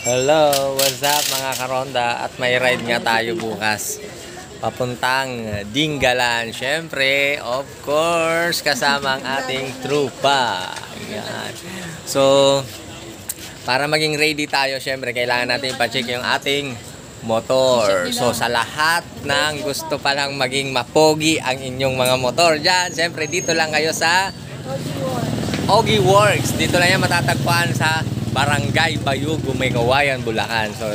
Hello, what's up mga karonda? At may ride nga tayo bukas. Papuntang Dingalan. Siyempre, of course, kasama ang ating trupa. Ayan. So, para maging ready tayo, siyempre, kailangan natin i-check yung ating motor. So, sa lahat ng gusto palang maging mapogi ang inyong mga motor dyan, siyempre, dito lang kayo sa Ogie Works. Dito lang yan matatagpuan sa Barangay Bayugo, Maygawayan, Bulacan. So,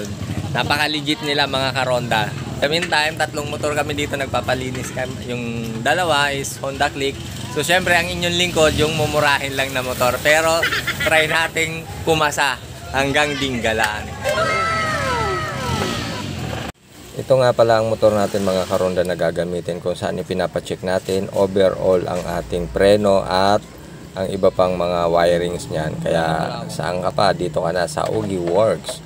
napaka-legit nila mga karonda. Sa meantime, tatlong motor kami dito nagpapalinis. Yung dalawa is Honda Click. So, syempre, ang inyong lingkod, yung mumurahin lang na motor. Pero, try nating pumasa hanggang Dingalan. Ito nga pala ang motor natin mga karonda na gagamitin kung saan ipinapacheck natin overall ang ating preno at ang iba pang mga wirings niyan. Kaya saan ka pa? Dito ka na sa Ogie Works.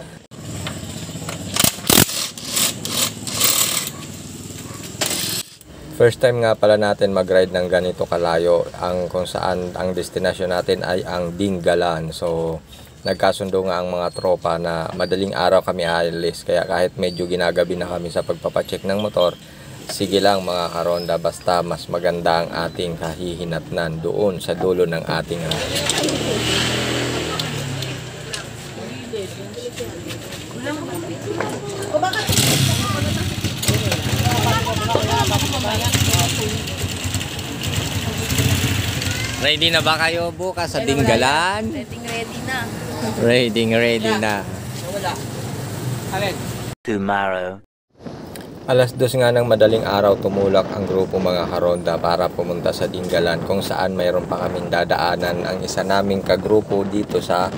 First time nga pala natin mag-ride ng ganito kalayo, ang kung saan ang destination natin ay ang Dingalan. So nagkasundo nga ang mga tropa na madaling araw kami alis, kaya kahit medyo ginagabi na kami sa pagpapacheck ng motor, sige lang mga karonda, basta mas maganda ang ating kahihinatnan doon sa dulo ng ating Ready na ba kayo bukas sa Dingalan? Ready na. Ready na. Tomorrow. Alas 2 nga ng madaling araw tumulak ang grupo mga karonda para pumunta sa Dingalan, kung saan mayroon pa kaming dadaanan ang isa naming kagrupo dito sa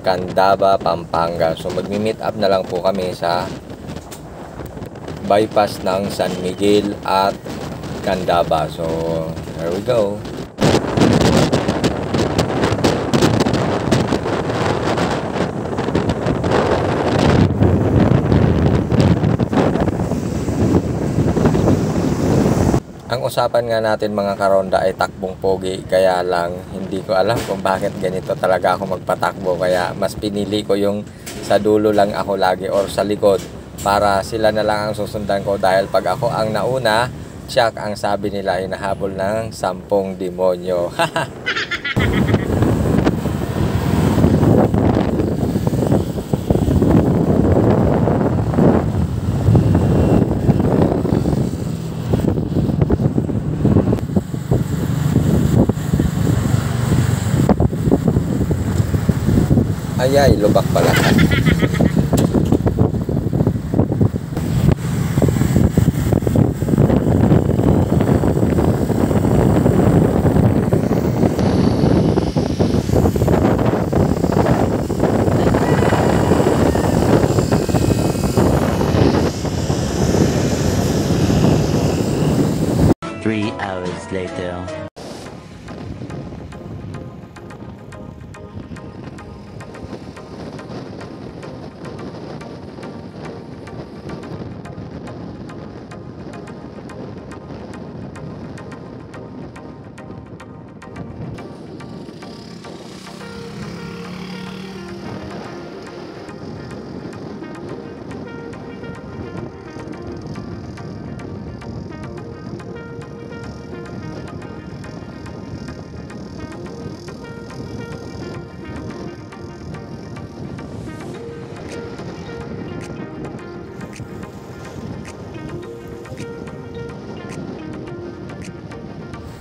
Candaba, Pampanga. So magmi-meet up na lang po kami sa bypass ng San Miguel at Candaba. So there we go. Ang usapan nga natin mga karonda ay takbong pogi, kaya lang hindi ko alam kung bakit ganito talaga ako magpatakbo, kaya mas pinili ko yung sa dulo lang ako lagi or sa likod para sila na lang ang susundan ko, dahil pag ako ang nauna, tsak ang sabi nila hinahabol ng 10 demonyo. Ayay, lubak pala. Three hours later.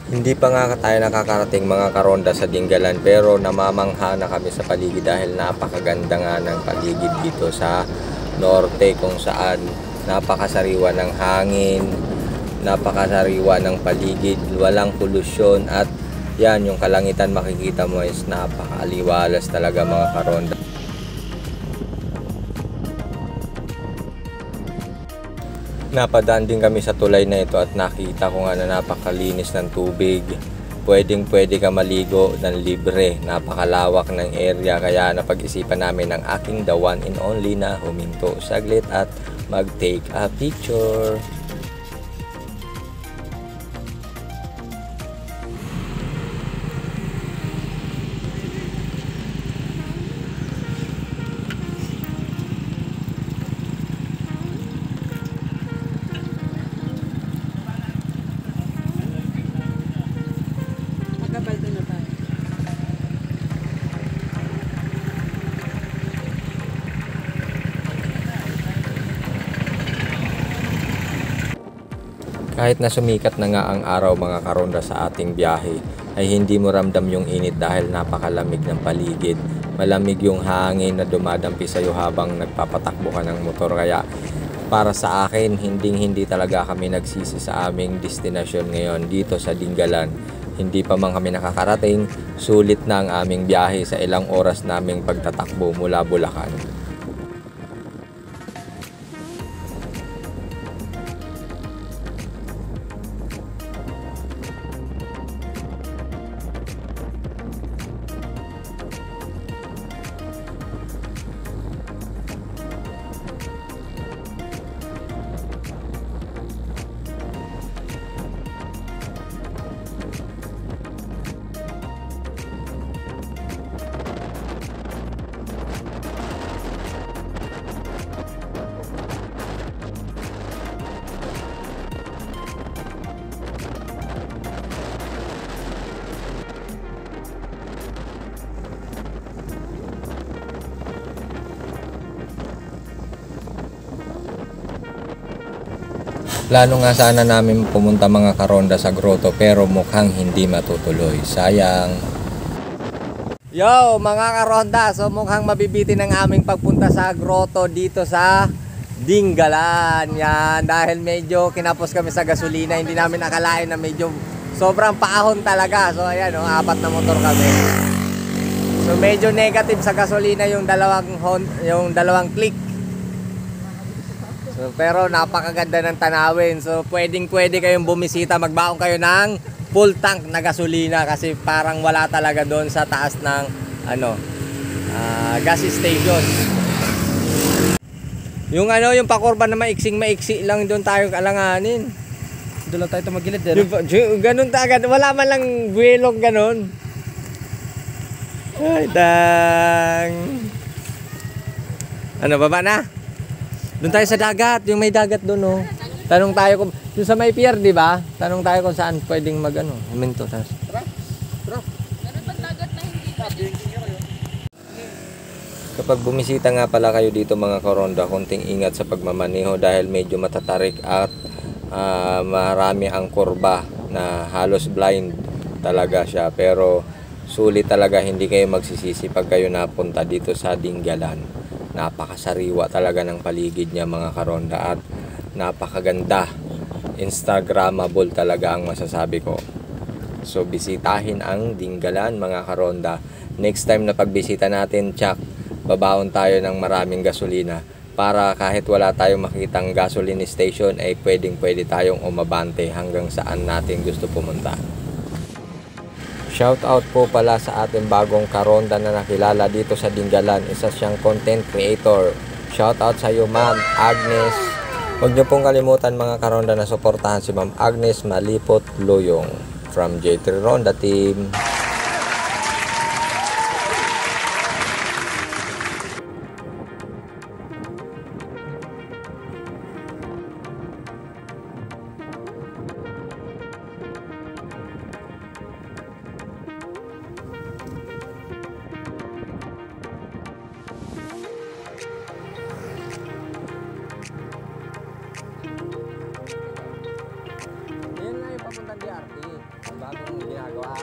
Hindi pa nga tayo nakakarating mga karonda sa Dingalan, pero namamangha na kami sa paligid dahil napakaganda nga ng paligid dito sa norte, kung saan napakasariwa ng hangin, napakasariwa ng paligid, walang polusyon, at yan yung kalangitan makikita mo is napakaaliwalas talaga mga karonda. Napadaan din kami sa tulay na ito at nakita ko nga na napakalinis ng tubig. Pwedeng-pwede ka maligo ng libre. Napakalawak ng area, kaya napag-isipan namin ng aking the one and only na huminto saglit at mag-take a picture. Kahit na sumikat na nga ang araw mga karonda sa ating biyahe, ay hindi mo ramdam yung init dahil napakalamig ng paligid. Malamig yung hangin na dumadampi sa'yo habang nagpapatakbo ka ng motor. Kaya para sa akin, hindi talaga kami nagsisi sa aming destinasyon ngayon dito sa Dingalan. Hindi pa man kami nakakarating, sulit na ang aming biyahe sa ilang oras naming pagtatakbo mula Bulacan. Plano nga sana namin pumunta mga karonda sa grotto pero mukhang hindi matutuloy. Sayang. Yo mga karonda, so mukhang mabibitin ang aming pagpunta sa grotto dito sa Dingalan. Yan, dahil medyo kinapos kami sa gasolina, hindi namin akalain na medyo sobrang paahon talaga. So ayan, 4 na motor kami. So medyo negative sa gasolina yung dalawang click. So, pero napakaganda ng tanawin. So pwede kayong bumisita, magbaon kayo ng full tank na gasolina kasi parang wala talaga doon sa taas ng gas station. Yung pakurba na maiksi lang doon tayo alanganin. Doon lang tayo tumagilid Ganun agad, wala man lang buwelong ganun. Ay dang. Baba na? Doon tayo sa dagat, yung may dagat doon, Tanong tayo kung yung sa may pier, di ba? Tanong tayo kung saan pwedeng huminto. Tara. Meron pang dagat na hindi pwede. Kapag bumisita nga pala kayo dito mga karonda, konting ingat sa pagmamaneho dahil medyo matatarik at marami ang kurba na halos blind talaga siya. Pero sulit talaga, hindi kayo magsisisi pag kayo napunta dito sa Dingalan. Napakasariwa talaga ng paligid niya mga karonda at napakaganda. Instagrammable talaga ang masasabi ko. So bisitahin ang Dingalan mga karonda. Next time na pagbisita natin, babaon tayo ng maraming gasolina para kahit wala tayong makitang gasoline station ay pwede tayong umabante hanggang saan natin gusto pumunta. Shout out po pala sa ating bagong karonda na nakilala dito sa Dingalan. Isa siyang content creator. Shout out sa iyo Ma'am Agnes. Huwag niyo pong kalimutan mga karonda na suportahan si Ma'am Agnes Malipot Loyong from J3 Ronda Team. Papuntang DRT. Ang bagong ginagawa.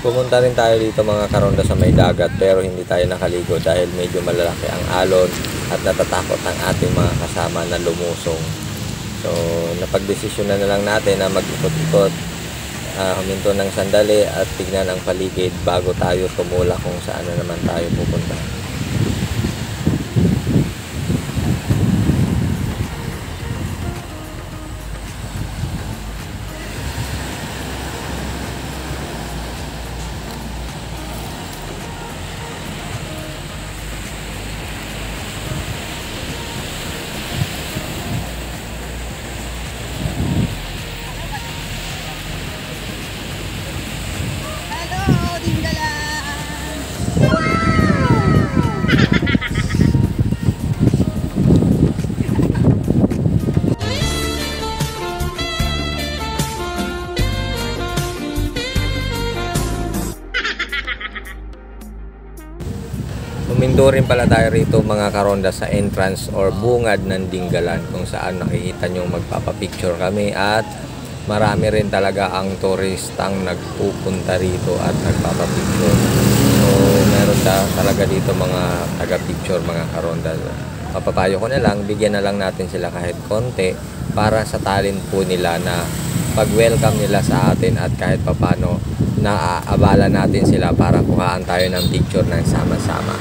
Pumunta rin tayo dito mga karonda sa may dagat pero hindi tayo nakaligo dahil medyo malalaki ang alon at natatakot ang ating mga kasama na lumusong. So napagdesisyon na lang natin na mag-ikot-ikot, huminto ng sandali at tignan ang paligid bago tayo tumula kung saan na naman tayo pupunta. Hello, Dinggalan! Huminto rin pala tayo rito mga karonda sa entrance or bungad ng Dinggalan kung saan nakikita nyo magpapapicture kami at marami rin talaga ang turistang nagpupunta rito at nagpapapicture. So meron talaga dito mga taga-picture mga karonda. Papapayo ko na lang, bigyan na lang natin sila kahit konti para sa talent po nila na pag-welcome nila sa atin at kahit papano naaabala natin sila para kuhaan tayo ng picture ng sama-sama.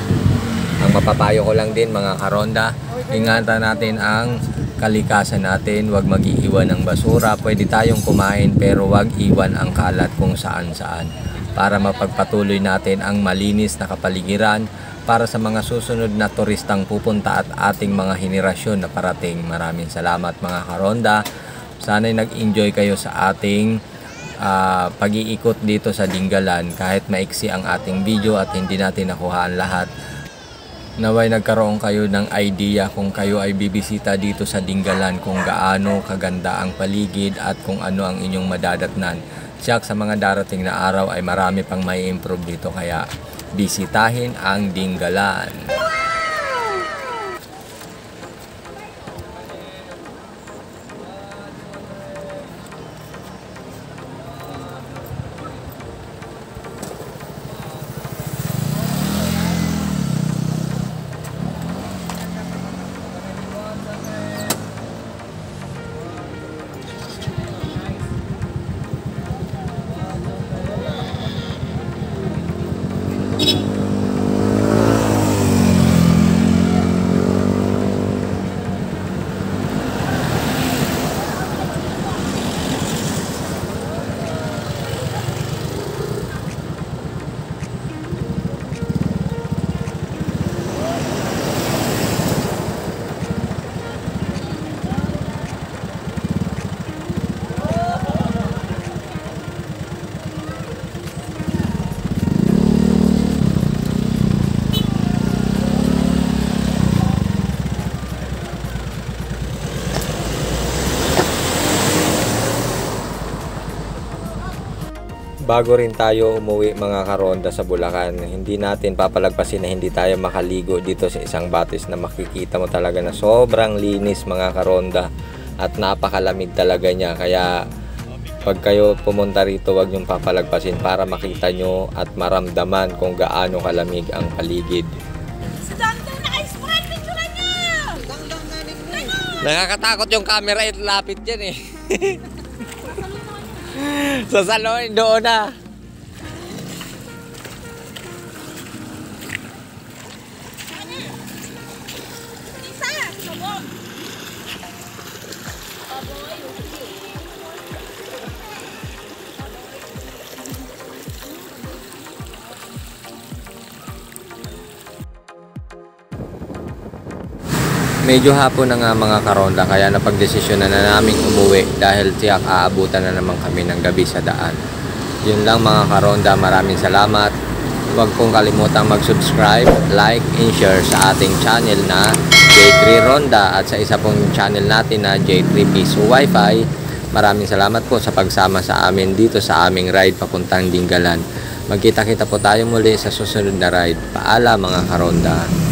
Ang mapapayo ko lang din mga karonda, ingatan natin ang kalikasan natin, huwag mag-iiwan ng basura. Pwede tayong kumain pero huwag iwan ang kalat kung saan-saan para mapagpatuloy natin ang malinis na kapaligiran para sa mga susunod na turistang pupunta at ating mga henerasyon na parating. Maraming salamat mga karonda. Sana'y nag-enjoy kayo sa ating pag-iikot dito sa Dinggalan. Kahit maiksi ang ating video at hindi natin nakuhaan lahat, naway nagkaroon kayo ng idea kung kayo ay bibisita dito sa Dinggalan kung gaano kaganda ang paligid at kung ano ang inyong madadatnan. Siyak sa mga darating na araw ay marami pang may improve dito kaya bisitahin ang Dinggalan. Bago rin tayo umuwi mga karonda sa Bulacan, hindi natin papalagpasin na hindi tayo makaligo dito sa isang batis na makikita mo talaga na sobrang linis mga karonda at napakalamig talaga niya. Kaya pag kayo pumunta rito, huwag niyong papalagpasin para makita nyo at maramdaman kung gaano kalamig ang paligid. Nakakatakot yung camera, lapit yan eh. Sa salon, doon na. Medyo hapon na nga mga karonda kaya napagdesisyon na naming umuwi dahil tiyak aabutan na naman kami ng gabi sa daan. Yun lang mga karonda, maraming salamat. Huwag pong kalimutang mag-subscribe, like, and share sa ating channel na J3 Ronda at sa isa pong channel natin na J3 Piso Wi-Fi. Maraming salamat po sa pagsama sa amin dito sa aming ride papuntang Dinggalan. Magkita-kita po tayo muli sa susunod na ride. Paalam mga karonda.